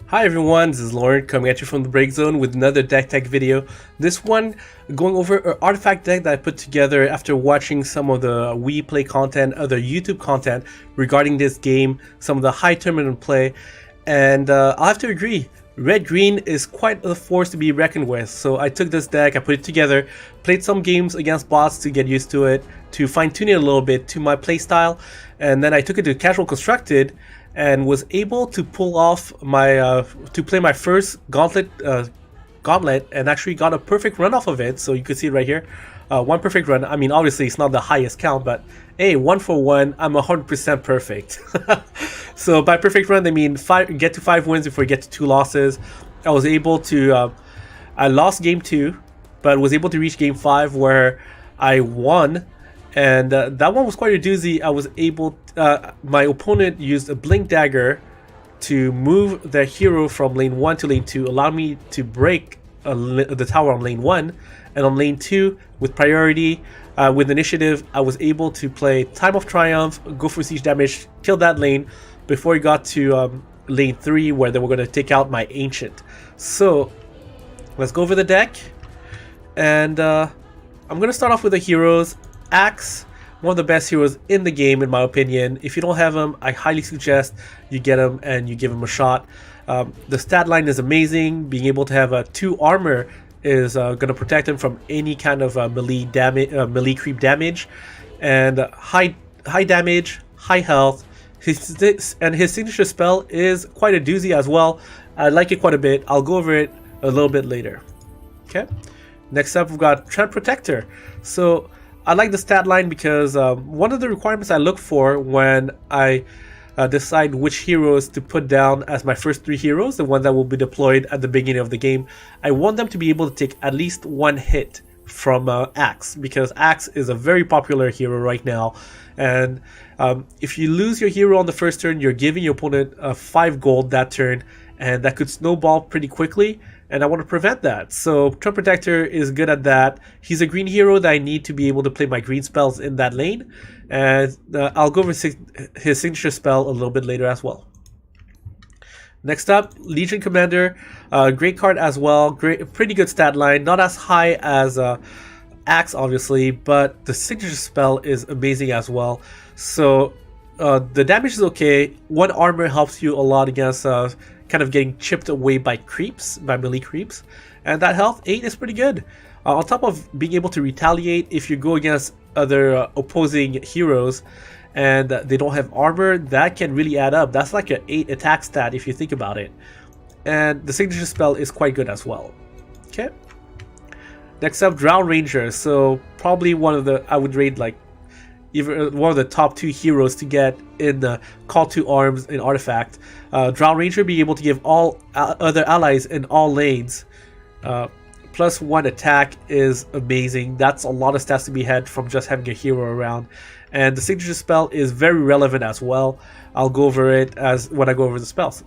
Hi everyone, this is Lauren coming at you from the Break Zone with another deck tech video. This one going over an artifact deck that I put together after watching some of the We Play content, other YouTube content regarding this game, some of the high tournament play, and I'll have to agree, red-green is quite a force to be reckoned with. So I took this deck, I put it together, played some games against bots to get used to it, to fine-tune it a little bit to my playstyle, and then I took it to Casual Constructed and was able to pull off my to play my first gauntlet and actually got a perfect run off of it. So you can see it right here, one perfect run. I mean, obviously it's not the highest count, but hey, 1 for 1, I'm 100% perfect. So by perfect run, I mean get to 5 wins before you get to 2 losses. I was able to I lost game 2, but was able to reach game 5 where I won. And that one was quite a doozy. I was able, my opponent used a Blink Dagger to move their hero from lane 1 to lane 2, allow me to break the tower on lane 1. And on lane 2, with priority, with initiative, I was able to play Time of Triumph, go for siege damage, kill that lane before he got to lane 3 where they were going to take out my Ancient. So let's go over the deck. And I'm going to start off with the heroes. Axe, one of the best heroes in the game in my opinion. If you don't have him, I highly suggest you get him and you give him a shot. The stat line is amazing. Being able to have 2 armor is going to protect him from any kind of melee damage, melee creep damage, and high damage, high health. His signature spell is quite a doozy as well. I like it quite a bit. I'll go over it a little bit later. Okay. Next up, we've got Treant Protector. So I like the stat line because one of the requirements I look for when I decide which heroes to put down as my first 3 heroes, the ones that will be deployed at the beginning of the game, I want them to be able to take at least 1 hit from Axe, because Axe is a very popular hero right now. And if you lose your hero on the first turn, you're giving your opponent 5 gold that turn, and that could snowball pretty quickly. And I want to prevent that. So Treant Protector is good at that. He's a green hero that I need to be able to play my green spells in that lane. And I'll go over his signature spell a little bit later as well. Next up, Legion Commander. Great card as well. Pretty good stat line. Not as high as Axe, obviously, but the signature spell is amazing as well. So the damage is okay. 1 armor helps you a lot against kind of getting chipped away by creeps, by melee creeps, and that health 8 is pretty good. On top of being able to retaliate if you go against other opposing heroes and they don't have armor, that can really add up. That's like an 8 attack stat if you think about it. And the signature spell is quite good as well. Okay. Next up, Drow Ranger. So probably one of the, I would rate like even one of the top 2 heroes to get in the Call to Arms in Artifact. Drow Ranger being able to give all other allies in all lanes +1 attack is amazing. That's a lot of stats to be had from just having a hero around. And the signature spell is very relevant as well. I'll go over it as when I go over the spells.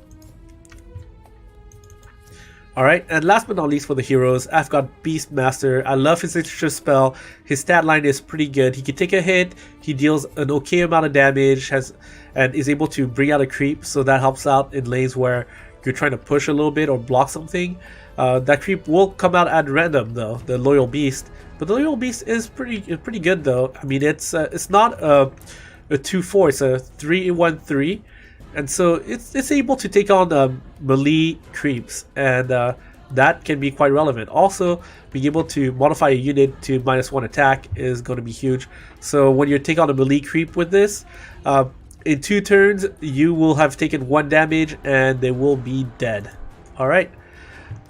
Alright, and last but not least for the heroes, I've got Beastmaster. I love his signature spell. His stat line is pretty good. He can take a hit, he deals an okay amount of damage, and is able to bring out a creep, so that helps out in lanes where you're trying to push a little bit or block something. That creep will come out at random though, the Loyal Beast. But the Loyal Beast is pretty good though. I mean, it's not a 2/4, it's a 3/1/3. And so it's able to take on melee creeps, and that can be quite relevant. Also, being able to modify a unit to -1 attack is going to be huge. So when you take on a melee creep with this, in 2 turns, you will have taken 1 damage and they will be dead. Alright.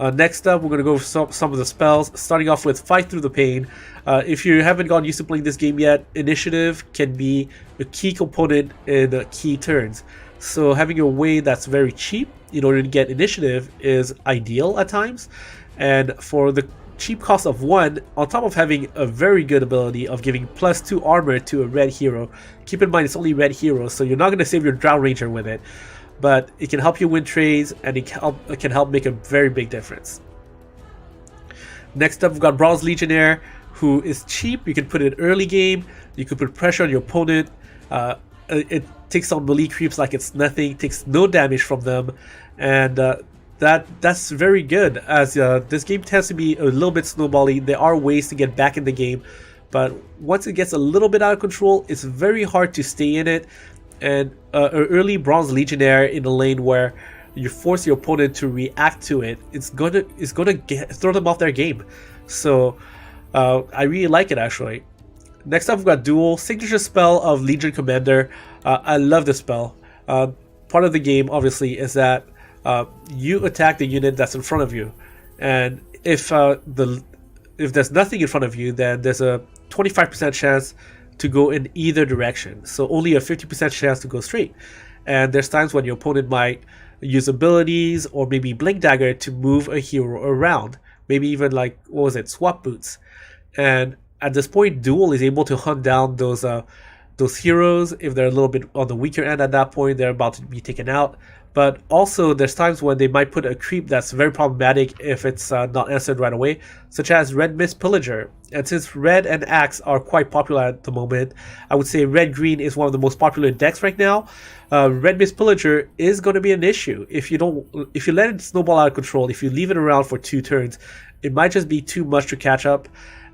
Next up, we're going to go over some of the spells, starting off with Fight Through the Pain. If you haven't gotten used to playing this game yet, initiative can be a key component in key turns. So having a way that's very cheap in order to get initiative is ideal at times. And for the cheap cost of 1, on top of having a very good ability of giving +2 armor to a red hero, keep in mind it's only red heroes, so you're not going to save your Drow Ranger with it. But it can help you win trades, and it can help make a very big difference. Next up, we've got Bronze Legionnaire, who is cheap. You can put it early game, you can put pressure on your opponent. It takes on melee creeps like it's nothing, takes no damage from them, and that's very good, as this game tends to be a little bit snowbally. There are ways to get back in the game, but once it gets a little bit out of control, it's very hard to stay in it. And an early Bronze Legionnaire in a lane where you force your opponent to react to it, it's gonna throw them off their game. So I really like it, actually. Next up, we've got Duel, signature spell of Legion Commander. I love this spell. Part of the game, obviously, is that you attack the unit that's in front of you, and if there's nothing in front of you, then there's a 25% chance to go in either direction. So only a 50% chance to go straight. And there's times when your opponent might use abilities or maybe Blink Dagger to move a hero around. Maybe even like, what was it, swap boots. And at this point, Duel is able to hunt down those heroes. If they're a little bit on the weaker end at that point, they're about to be taken out. But also, there's times when they might put a creep that's very problematic if it's not answered right away, such as Red Mist Pillager. And since Red and Axe are quite popular at the moment, I would say Red-Green is one of the most popular decks right now. Red Mist Pillager is going to be an issue. If you let it snowball out of control, if you leave it around for 2 turns, it might just be too much to catch up.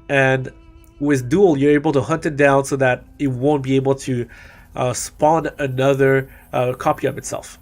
And with Duel, you're able to hunt it down so that it won't be able to spawn another copy of itself.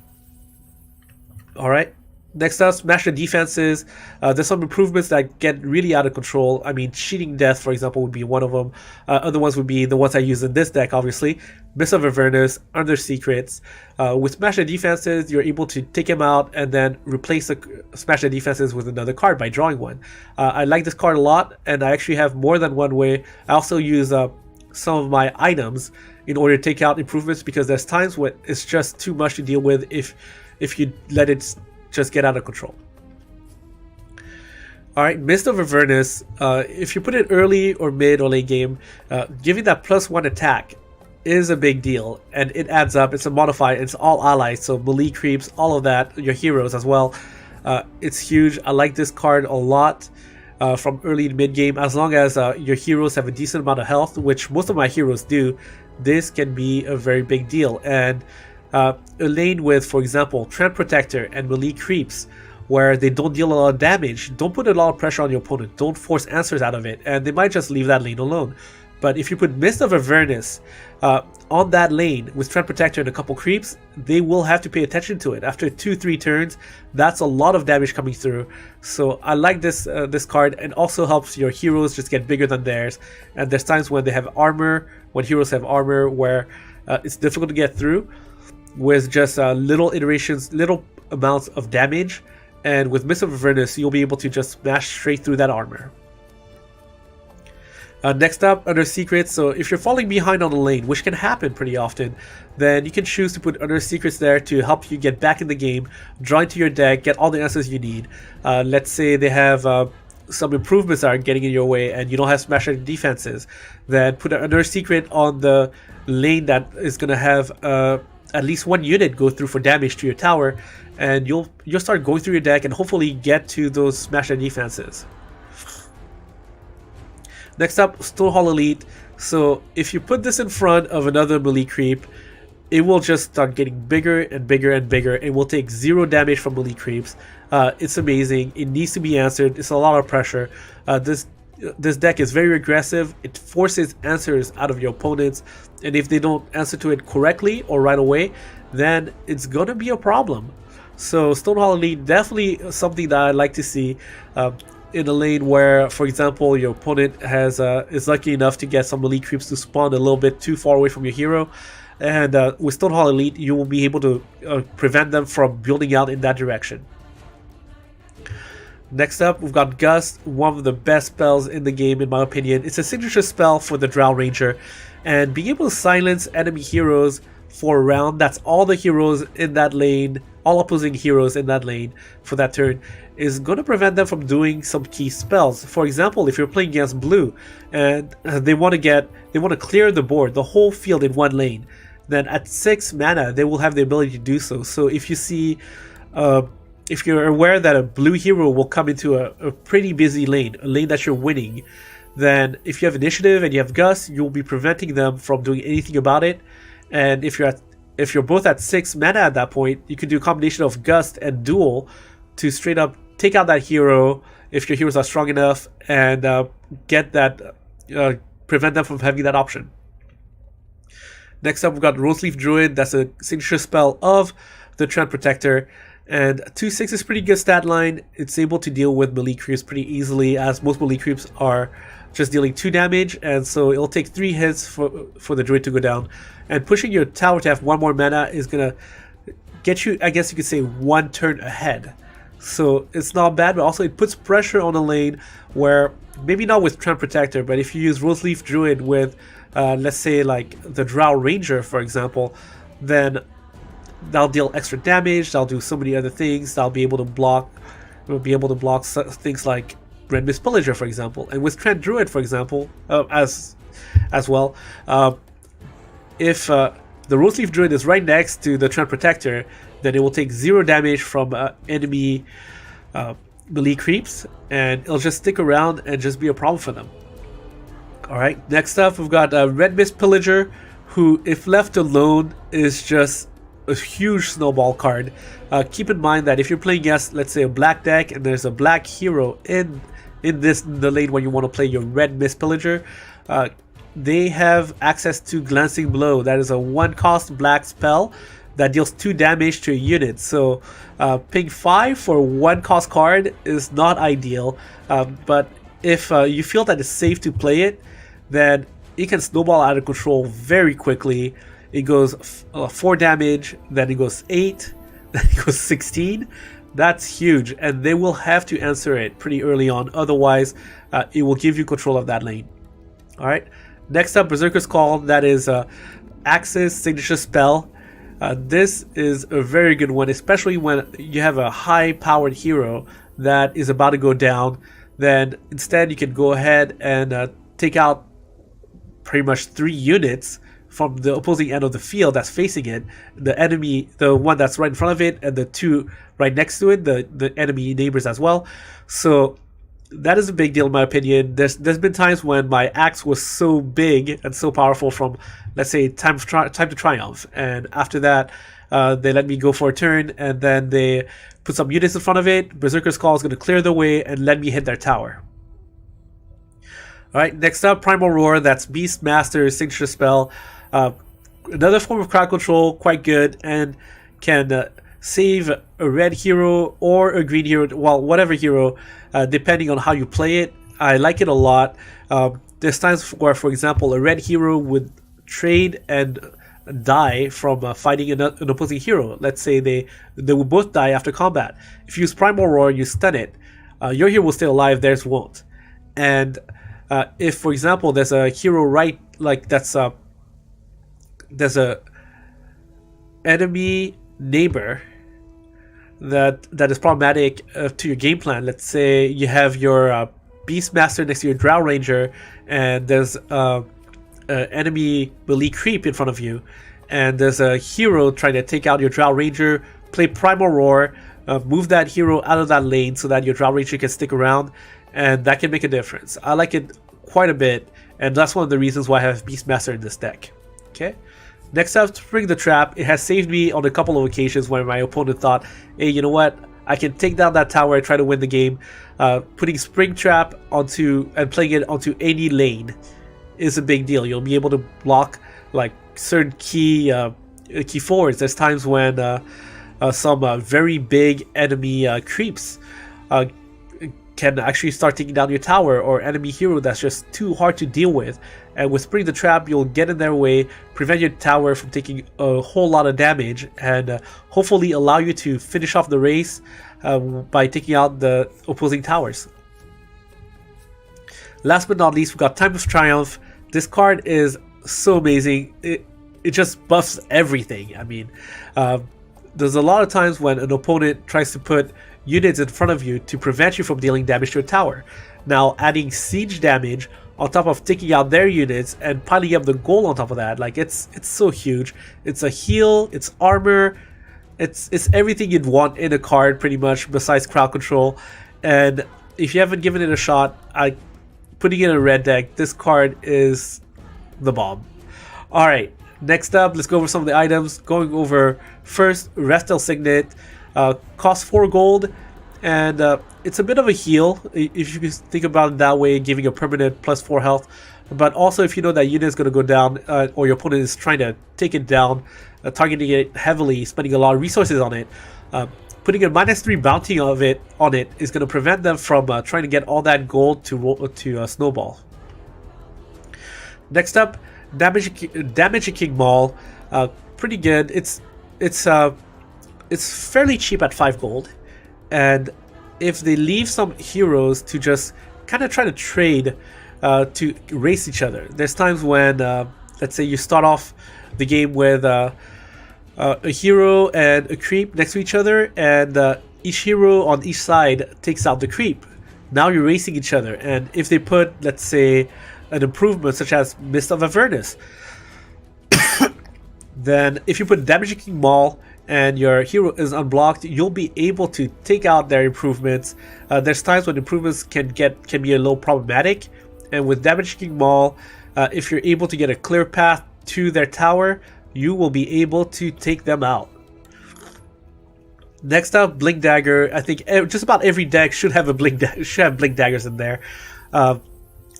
Alright, next up, smash the defenses. There's some improvements that get really out of control. I mean, Cheating Death, for example, would be one of them. Other ones would be the ones I use in this deck, obviously. Mist of Avernus, Under Secrets. With smash the defenses, you're able to take them out and then replace the smash the defenses with another card by drawing one. I like this card a lot, and I actually have more than one way. I also use some of my items in order to take out improvements, because there's times when it's just too much to deal with if you let it just get out of control. Alright, Mist of Avernus, if you put it early or mid or late game, giving that +1 attack is a big deal, and it adds up. It's a modifier, it's all allies, so melee creeps, all of that, your heroes as well. It's huge. I like this card a lot from early to mid game. As long as your heroes have a decent amount of health, which most of my heroes do, this can be a very big deal. And a lane with, for example, Treant Protector and melee creeps, where they don't deal a lot of damage, don't put a lot of pressure on your opponent, don't force answers out of it, and they might just leave that lane alone. But if you put Mist of Avernus on that lane with Treant Protector and a couple creeps, they will have to pay attention to it. After 2-3 turns, that's a lot of damage coming through. So I like this this card, and also helps your heroes just get bigger than theirs. And there's times when they have armor, when heroes have armor, where it's difficult to get through with just little iterations, little amounts of damage. And with Mist of Avernus, you'll be able to just smash straight through that armor. Next up, Under Secrets. So if you're falling behind on the lane, which can happen pretty often, then you can choose to put Under Secrets there to help you get back in the game, draw into your deck, get all the answers you need. Let's say they have some improvements that are getting in your way and you don't have smasher defenses, then put an Under Secret on the lane that is going to have at least one unit go through for damage to your tower, and you'll start going through your deck and hopefully get to those smasher defenses. Next up, Stonehall Elite. So if you put this in front of another melee creep, it will just start getting bigger and bigger and bigger. It will take 0 damage from melee creeps. It's amazing. It needs to be answered. It's a lot of pressure. This deck is very aggressive. It forces answers out of your opponents, and if they don't answer to it correctly or right away, then it's gonna be a problem. So Stonehall Elite, definitely something that I like to see in a lane where, for example, your opponent is lucky enough to get some elite creeps to spawn a little bit too far away from your hero. And with Stonehall Elite, you will be able to prevent them from building out in that direction. Next up, we've got Gust, one of the best spells in the game in my opinion. It's a signature spell for the Drow Ranger, and being able to silence enemy heroes for a round, that's all the heroes in that lane, all opposing heroes in that lane for that turn, is going to prevent them from doing some key spells. For example, if you're playing against blue and they want to clear the board, the whole field in one lane, then at 6 mana they will have the ability to do so. So if you see if you're aware that a blue hero will come into a pretty busy lane, a lane that you're winning, then if you have initiative and you have Gust, you'll be preventing them from doing anything about it. And if you're both at 6 mana at that point, you can do a combination of Gust and Duel to straight up take out that hero if your heroes are strong enough, and get that, prevent them from having that option. Next up, we've got Roseleaf Druid. That's a signature spell of the Treant Protector. And 2/6 is pretty good stat line. It's able to deal with melee creeps pretty easily, as most melee creeps are just dealing 2 damage. And so it'll take 3 hits for the Druid to go down. And pushing your tower to have 1 more mana is going to get you, I guess you could say, 1 turn ahead. So it's not bad, but also it puts pressure on a lane where, maybe not with Treant Protector, but if you use Roseleaf Druid with, let's say, like the Drow Ranger, for example, then that'll deal extra damage, that'll do so many other things, that'll be able to block things like Red Mist Pillager, for example. And with Treant Druid, for example, as well, if the Roseleaf Druid is right next to the Treant Protector, then it will take 0 damage from enemy melee creeps, and it'll just stick around and just be a problem for them. Alright, next up we've got Red Mist Pillager, who, if left alone, is just a huge snowball card. Keep in mind that if you're playing against, let's say, a black deck, and there's a black hero in the lane where you want to play your Red Mist Pillager, they have access to Glancing Blow. That is a 1-cost black spell that deals 2 damage to a unit. So paying 5 for a 1-cost card is not ideal, but if you feel that it's safe to play it, then it can snowball out of control very quickly. It goes 4 damage, then it goes 8, then it goes 16. That's huge, and they will have to answer it pretty early on, otherwise it will give you control of that lane. Alright, next up, Berserker's Call. That is Axe's signature spell. This is a very good one, especially when you have a high-powered hero that is about to go down. Then instead you can go ahead and take out pretty much 3 units from the opposing end of the field that's facing it. The enemy, the one that's right in front of it, and the 2 right next to it, the enemy neighbors as well. So that is a big deal in my opinion. There's been times when my axe was so big and so powerful from, let's say, time to Triumph, and after that they let me go for a turn, and then they put some units in front of it. Berserker's Call is going to clear the way and let me hit their tower. Alright, next up, Primal Roar. That's Beastmaster's signature spell. Another form of crowd control, quite good, and can save a red hero or a green hero, well, whatever hero, depending on how you play it. I like it a lot. There's times where, for example, a red hero would trade and die from fighting an opposing hero. Let's say they will both die after combat. If you use Primal Roar, you stun it. Your hero will stay alive, theirs won't. And if, for example, there's a hero right, like there's a enemy neighbor that is problematic to your game plan. Let's say you have your Beastmaster next to your Drow Ranger, and there's enemy melee creep in front of you, and there's a hero trying to take out your Drow Ranger. Play Primal Roar, move that hero out of that lane so that your Drow Ranger can stick around, and that can make a difference. I like it quite a bit, and that's one of the reasons why I have Beastmaster in this deck. Okay, next up, Spring the Trap. It has saved me on a couple of occasions where my opponent thought, hey, you know what, I can take down that tower and try to win the game. Putting Springtrap onto and playing it onto any lane is a big deal. You'll be able to block like certain key forwards. There's times when some very big enemy creeps can actually start taking down your tower, or enemy hero that's just too hard to deal with. And with Spring the Trap, you'll get in their way, prevent your tower from taking a whole lot of damage, and hopefully allow you to finish off the race by taking out the opposing towers. Last but not least, we've got Time of Triumph. This card is so amazing. It just buffs everything. I mean, there's a lot of times when an opponent tries to put units in front of you to prevent you from dealing damage to a tower. Now, adding siege damage on top of taking out their units and piling up the gold on top of that, like it's so huge. It's a heal, it's armor, it's everything you'd want in a card pretty much, besides crowd control. And if you haven't given it a shot, putting it in a red deck, this card is the bomb. Alright, next up, let's go over some of the items. Going over first, Restel Signet. Costs 4 gold, and it's a bit of a heal if you think about it that way, giving a permanent +4 health. But also, if you know that unit is going to go down, or your opponent is trying to take it down, targeting it heavily, spending a lot of resources on it, putting a -3 bounty on it is going to prevent them from trying to get all that gold to snowball. Next up, damage Kamal. Pretty good. It's fairly cheap at 5 gold, and if they leave some heroes to just kind of try to trade to race each other, there's times when let's say you start off the game with a hero and a creep next to each other, and each hero on each side takes out the creep. Now you're racing each other, and if they put, let's say, an improvement such as Mist of Avernus, then if you put damage Kamal and your hero is unblocked, you'll be able to take out their improvements. There's times when improvements can be a little problematic, and with damage Kamal, if you're able to get a clear path to their tower, you will be able to take them out. Next up, Blink Dagger. I think just about every deck should have Blink Daggers in there.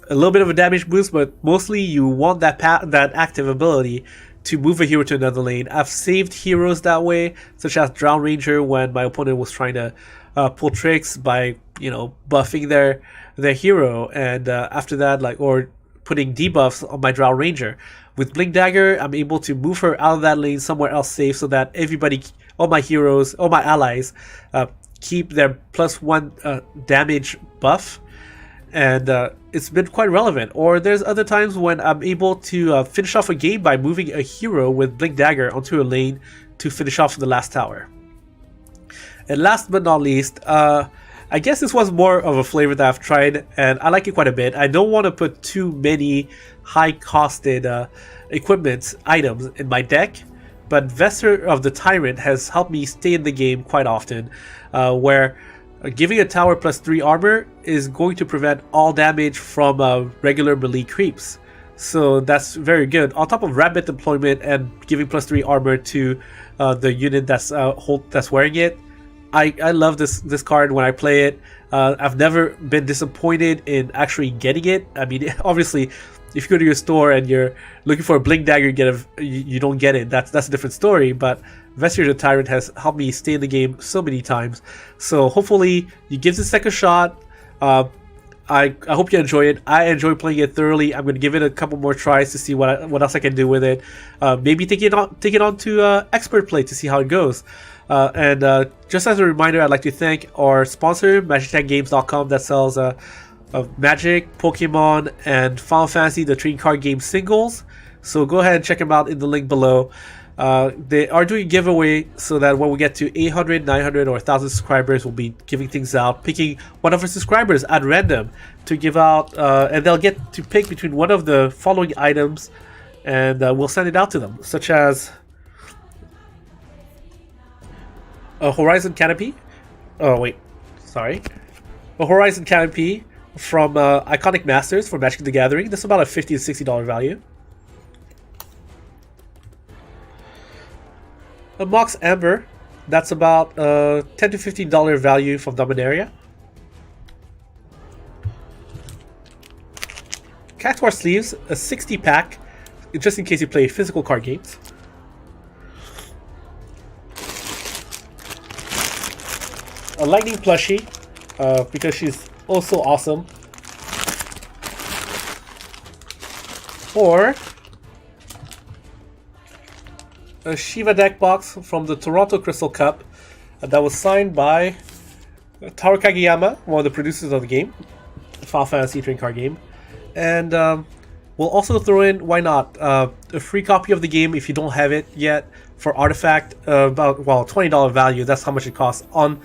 A little bit of a damage boost, but mostly you want that active ability to move a hero to another lane. I've saved heroes that way, such as Drown Ranger, when my opponent was trying to pull tricks by buffing their hero, and after that, or putting debuffs on my Drown Ranger. With Blink Dagger, I'm able to move her out of that lane somewhere else safe, so that all my heroes, all my allies, keep their +1 damage buff, and it's been quite relevant. Or there's other times when I'm able to finish off a game by moving a hero with Blink Dagger onto a lane to finish off the last tower. And last but not least, I guess this was more of a flavor that I've tried, and I like it quite a bit. I don't want to put too many high-costed equipment items in my deck, but Vesperia of the Tyrant has helped me stay in the game quite often, where giving a tower +3 armor is going to prevent all damage from regular melee creeps. So that's very good. On top of rabbit deployment and giving +3 armor to the unit that's wearing it, I love this card when I play it. I've never been disappointed in actually getting it. I mean, obviously, if you go to your store and you're looking for a Blink Dagger, you don't get it. That's a different story. But Vesperia the Tyrant has helped me stay in the game so many times. So hopefully you give this deck a shot. I hope you enjoy it. I enjoy playing it thoroughly. I'm going to give it a couple more tries to see what else I can do with it. Maybe take it on to expert play to see how it goes. Just as a reminder, I'd like to thank our sponsor, MagicTechGames.com, that sells Magic, Pokemon, and Final Fantasy, the trading card game singles. So go ahead and check them out in the link below. They are doing a giveaway, so that when we get to 800, 900, or 1,000 subscribers, we'll be giving things out, picking one of our subscribers at random to give out, and they'll get to pick between one of the following items, and we'll send it out to them, such as a Horizon Canopy. Oh wait, sorry. A Horizon Canopy from Iconic Masters for Magic the Gathering. That's about a $50 to $60 value. A Mox Amber. That's about $10 to $15 value from Dominaria. Cactuar Sleeves, a 60 pack, just in case you play physical card games. A Lightning plushie, because she's also awesome. Or a Shiva deck box from the Toronto Crystal Cup that was signed by Taro Kageyama, one of the producers of the game, Final Fantasy trading card game. And we'll also throw in, why not, a free copy of the game if you don't have it yet for Artifact, about $20 value. That's how much it costs on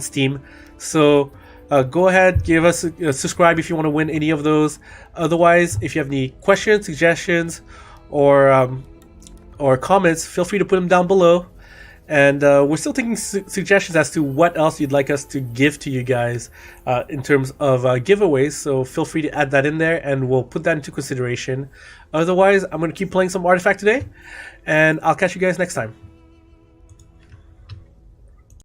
Steam. So go ahead, give us subscribe if you want to win any of those. Otherwise, if you have any questions, suggestions, or comments, feel free to put them down below. And we're still taking suggestions as to what else you'd like us to give to you guys in terms of giveaways. So feel free to add that in there, and we'll put that into consideration. Otherwise, I'm going to keep playing some Artifact today, and I'll catch you guys next time.